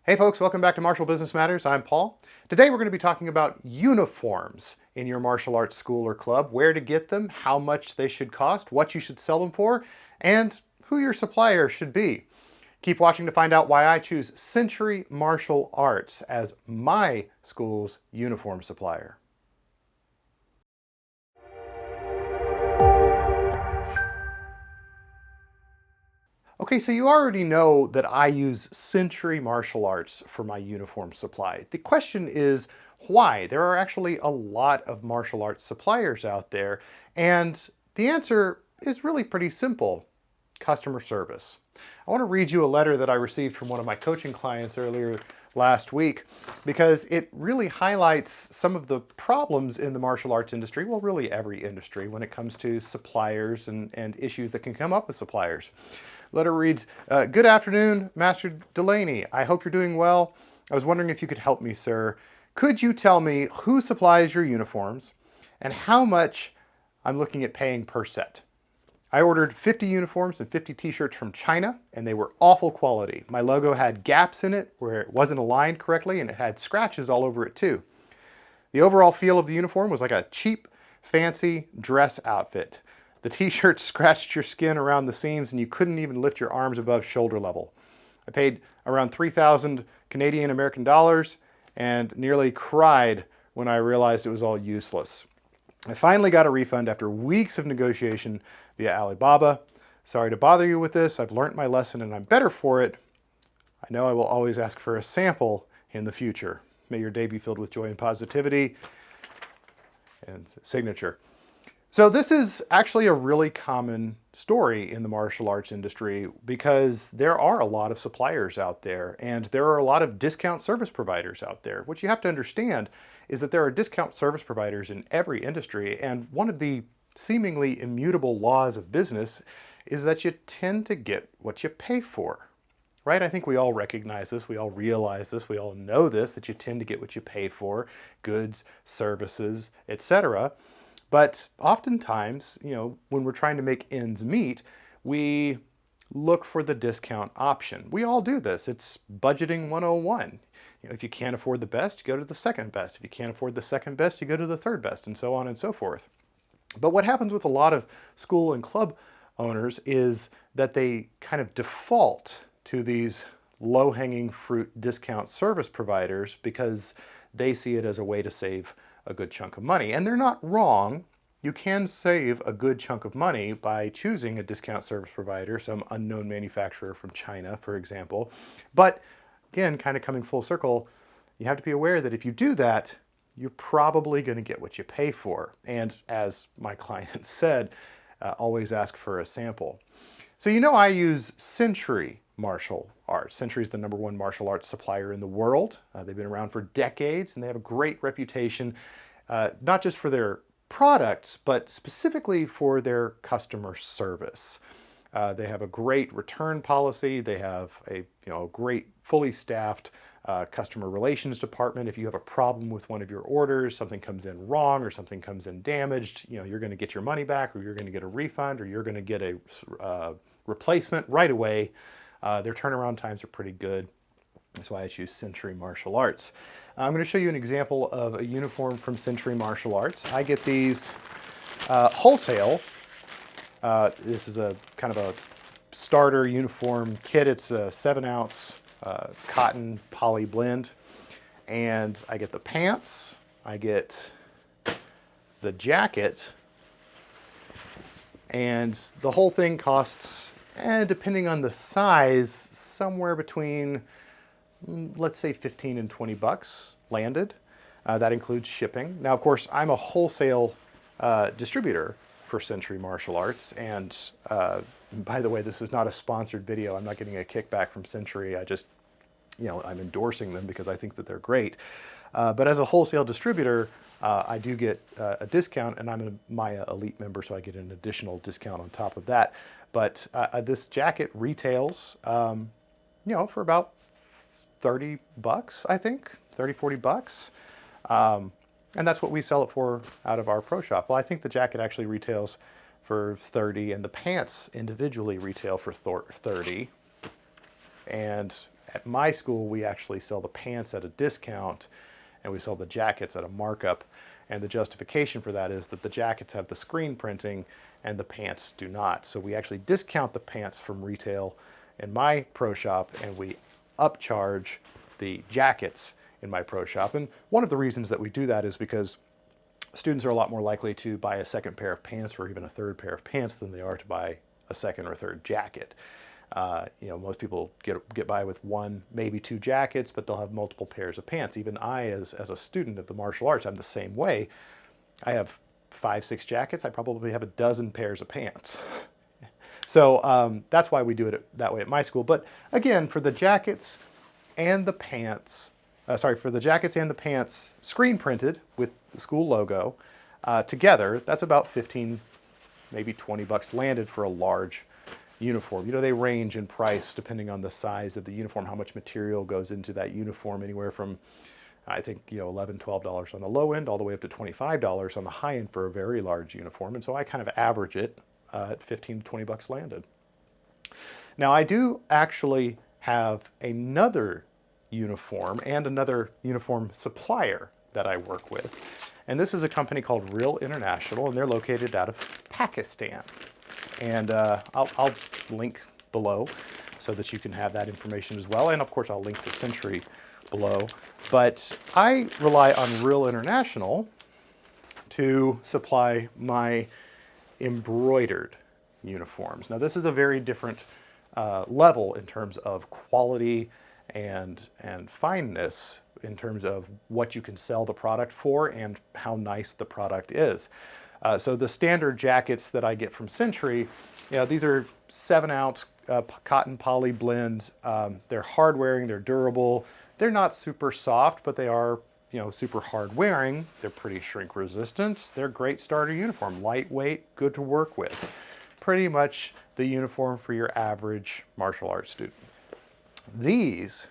Hey folks, welcome back to Martial Business Matters. I'm Paul. Today we're going to be talking about uniforms in your martial arts school or club, where to get them, how much they should cost, what you should sell them for, and who your supplier should be. Keep watching to find out why I choose Century Martial Arts as my school's uniform supplier. Okay, so you already know that I use Century Martial Arts for my uniform supply. The question is why? There are actually a lot of martial arts suppliers out there, and the answer is really pretty simple: customer service. I want to read you a letter that I received from one of my coaching clients earlier last week because it really highlights some of the problems in the martial arts industry, well, really every industry, when it comes to suppliers and issues that can come up with suppliers. Letter reads, good afternoon, Master Delaney. I hope you're doing well. I was wondering if you could help me, sir. Could you tell me who supplies your uniforms and how much I'm looking at paying per set? I ordered 50 uniforms and 50 t-shirts from China, and they were awful quality. My logo had gaps in it where it wasn't aligned correctly, and it had scratches all over it too. The overall feel of the uniform was like a cheap, fancy dress outfit. The t-shirt scratched your skin around the seams and you couldn't even lift your arms above shoulder level. I paid around 3,000 Canadian American dollars and nearly cried when I realized it was all useless. I finally got a refund after weeks of negotiation via Alibaba. Sorry to bother you with this. I've learned my lesson and I'm better for it. I know I will always ask for a sample in the future. May your day be filled with joy and positivity. And signature. So this is actually a really common story in the martial arts industry because there are a lot of suppliers out there and there are a lot of discount service providers out there. What you have to understand is that there are discount service providers in every industry, and one of the seemingly immutable laws of business is that you tend to get what you pay for. Right? I think we all recognize this, we all realize this, we all know this, that you tend to get what you pay for, goods, services, etc. But oftentimes, when we're trying to make ends meet, we look for the discount option. We all do this. It's budgeting 101. If you can't afford the best, you go to the second best. If you can't afford the second best, you go to the third best, and so on and so forth. But what happens with a lot of school and club owners is that they kind of default to these low-hanging fruit discount service providers because they see it as a way to save a good chunk of money. And they're not wrong. You can save a good chunk of money by choosing a discount service provider, some unknown manufacturer from China, for example. But again, kind of coming full circle, you have to be aware that if you do that, you're probably going to get what you pay for. And as my client said, always ask for a sample. So I use Century Martial Arts. Century is the #1 martial arts supplier in the world. They've been around for decades and they have a great reputation, not just for their products, but specifically for their customer service. They have a great return policy. They have a great fully staffed customer relations department. If you have a problem with one of your orders, something comes in wrong or something comes in damaged, you're going to get your money back, or you're going to get a refund, or you're going to get a replacement right away. Their turnaround times are pretty good. That's why I choose Century Martial Arts. I'm going to show you an example of a uniform from Century Martial Arts. I get these wholesale. This is a kind of a starter uniform kit. It's a 7-ounce cotton poly blend. And I get the pants. I get the jacket. And the whole thing costs, depending on the size, somewhere between, let's say, 15 and 20 bucks landed. That includes shipping. Now, of course, I'm a wholesale distributor for Century Martial Arts. And by the way, this is not a sponsored video. I'm not getting a kickback from Century. I just, I'm endorsing them because I think that they're great. But as a wholesale distributor, I do get a discount, and I'm a Maya Elite member, so I get an additional discount on top of that. But this jacket retails, for about 30 bucks, I think, 30, 40 bucks. And that's what we sell it for out of our pro shop. Well, I think the jacket actually retails for 30, and the pants individually retail for 30. And At my school, we actually sell the pants at a discount and we sell the jackets at a markup. And the justification for that is that the jackets have the screen printing and the pants do not. So we actually discount the pants from retail in my pro shop and we upcharge the jackets in my pro shop. And one of the reasons that we do that is because students are a lot more likely to buy a second pair of pants or even a third pair of pants than they are to buy a second or third jacket. Most people get by with one, maybe two jackets, but they'll have multiple pairs of pants. Even I, as a student of the martial arts, I'm the same way. I have 5, 6 jackets. I probably have a dozen pairs of pants. So that's why we do it that way at my school. But again, for the jackets and the pants, for the jackets and the pants screen printed with the school logo together, that's about 15, maybe $20 landed for a large uniform. They range in price depending on the size of the uniform, how much material goes into that uniform, anywhere from, I think, $11, $12 on the low end, all the way up to $25 on the high end for a very large uniform. And so I kind of average it at 15 to $20 landed. Now I do actually have another uniform and another uniform supplier that I work with. And this is a company called Real International, and they're located out of Pakistan. And I'll link below so that you can have that information as well. And of course, I'll link the Century below. But I rely on Real International to supply my embroidered uniforms. Now, this is a very different level in terms of quality and fineness in terms of what you can sell the product for and how nice the product is. So the standard jackets that I get from Century, these are 7-ounce cotton poly blends. They're hard wearing, they're durable. They're not super soft, but they are, super hard wearing. They're pretty shrink resistant. They're great starter uniform, lightweight, good to work with. Pretty much the uniform for your average martial arts student. These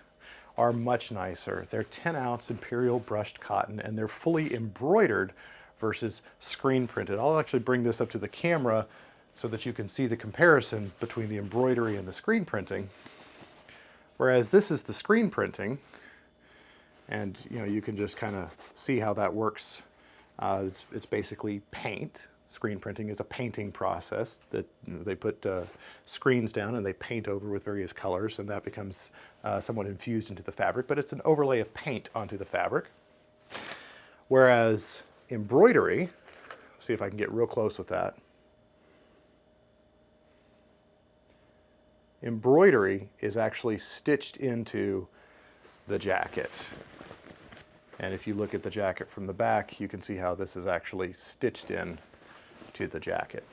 are much nicer. They're 10-ounce imperial brushed cotton and they're fully embroidered versus screen printed. I'll actually bring this up to the camera so that you can see the comparison between the embroidery and the screen printing. Whereas this is the screen printing, and you can just kind of see how that works. It's basically paint. Screen printing is a painting process that they put screens down and they paint over with various colors, and that becomes somewhat infused into the fabric, but it's an overlay of paint onto the fabric. Whereas embroidery, see if I can get real close with that. Embroidery is actually stitched into the jacket. And if you look at the jacket from the back, you can see how this is actually stitched in to the jacket.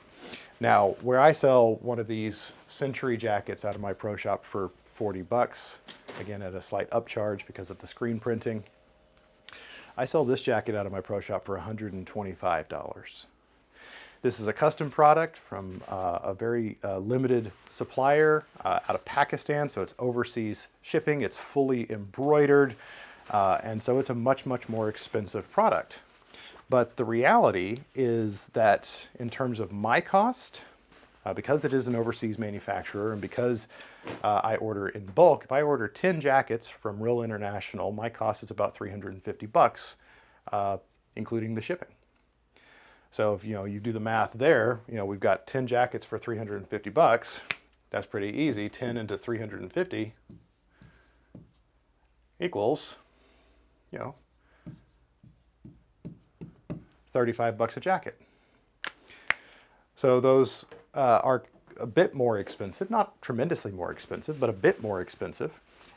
Now, where I sell one of these Century jackets out of my pro shop for $40, again at a slight upcharge because of the screen printing, I sell this jacket out of my pro shop for $125. This is a custom product from a very limited supplier out of Pakistan, so it's overseas shipping, it's fully embroidered, and so it's a much, much more expensive product. But the reality is that in terms of my cost, because it is an overseas manufacturer and because I order in bulk, if I order 10 jackets from Real International, my cost is about $350, including the shipping. So if you do the math there, we've got 10 jackets for $350. That's pretty easy. 10 into 350 equals, $35 a jacket. So those are a bit more expensive, not tremendously more expensive, but a bit more expensive.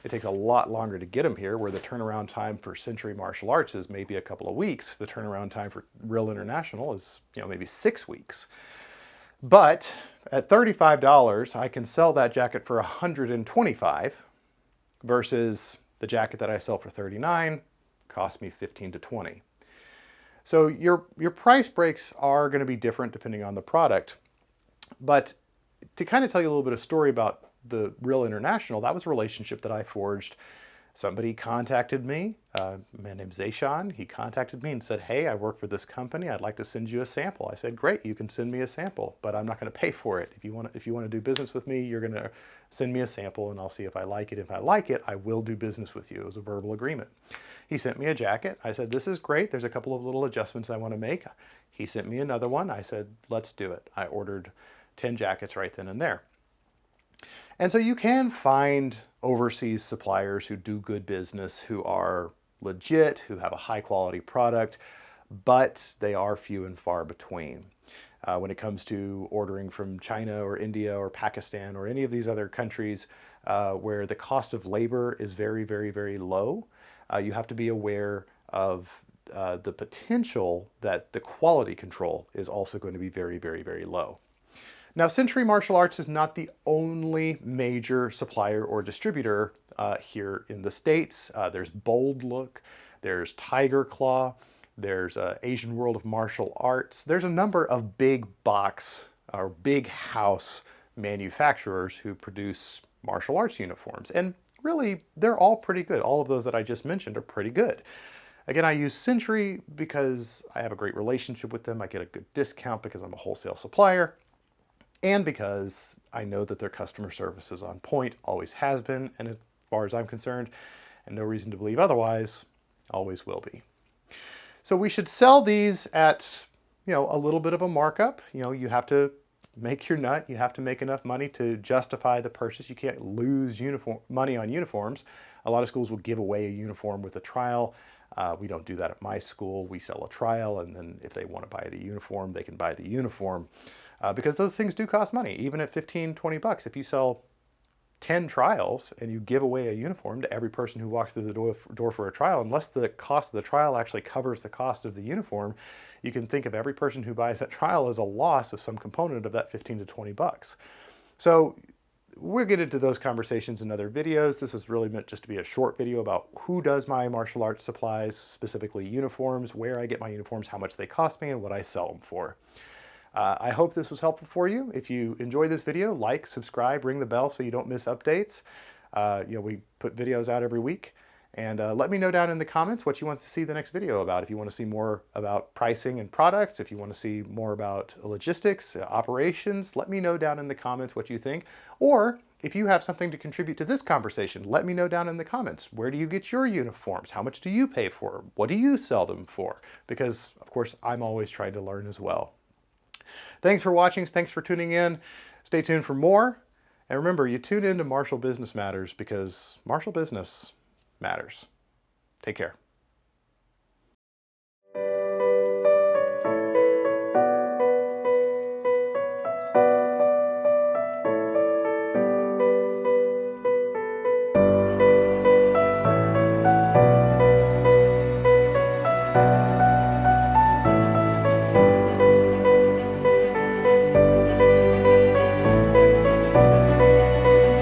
It takes a lot longer to get them here, where the turnaround time for Century Martial Arts is maybe a couple of weeks. The turnaround time for Real International is, maybe 6 weeks. But at $35, I can sell that jacket for $125 versus the jacket that I sell for $39 costs me $15 to $20. So your price breaks are going to be different depending on the product. But to kind of tell you a little bit of story about the Real International, that was a relationship that I forged Somebody contacted me, a man named Zayshawn. He contacted me and said, hey, I work for this company. I'd like to send you a sample. I said, great, you can send me a sample, but I'm not going to pay for it. If you want to do business with me, you're going to send me a sample and I'll see if I like it. If I like it, I will do business with you. It was a verbal agreement. He sent me a jacket. I said, this is great. There's a couple of little adjustments I want to make. He sent me another one. I said, let's do it. I ordered 10 jackets right then and there. And so you can find overseas suppliers who do good business, who are legit, who have a high quality product, but they are few and far between. When it comes to ordering from China or India or Pakistan or any of these other countries where the cost of labor is very, very, very low, you have to be aware of the potential that the quality control is also going to be very, very, very low. Now, Century Martial Arts is not the only major supplier or distributor here in the States. There's Bold Look, there's Tiger Claw, there's Asian World of Martial Arts. There's a number of big box or big house manufacturers who produce martial arts uniforms. And really, they're all pretty good. All of those that I just mentioned are pretty good. Again, I use Century because I have a great relationship with them. I get a good discount because I'm a wholesale supplier, and because I know that their customer service is on point, always has been, and as far as I'm concerned, and no reason to believe otherwise, always will be. So we should sell these at, a little bit of a markup. You have to make your nut. You have to make enough money to justify the purchase. You can't lose money on uniforms. A lot of schools will give away a uniform with a trial. We don't do that at my school. We sell a trial, and then if they want to buy the uniform, they can buy the uniform. Because those things do cost money, even at 15, 20 bucks. If you sell 10 trials and you give away a uniform to every person who walks through the door for a trial, unless the cost of the trial actually covers the cost of the uniform, you can think of every person who buys that trial as a loss of some component of that 15 to 20 bucks. So we'll get into those conversations in other videos. This was really meant just to be a short video about who does my martial arts supplies, specifically uniforms, where I get my uniforms, how much they cost me, and what I sell them for. I hope this was helpful for you. If you enjoyed this video, like, subscribe, ring the bell so you don't miss updates. We put videos out every week. And let me know down in the comments what you want to see the next video about. If you want to see more about pricing and products, if you want to see more about logistics, operations, let me know down in the comments what you think. Or if you have something to contribute to this conversation, let me know down in the comments. Where do you get your uniforms? How much do you pay for them? What do you sell them for? Because, of course, I'm always trying to learn as well. Thanks for watching. Thanks for tuning in. Stay tuned for more. And remember, you tune into Martial Business Matters because Martial Business matters. Take care.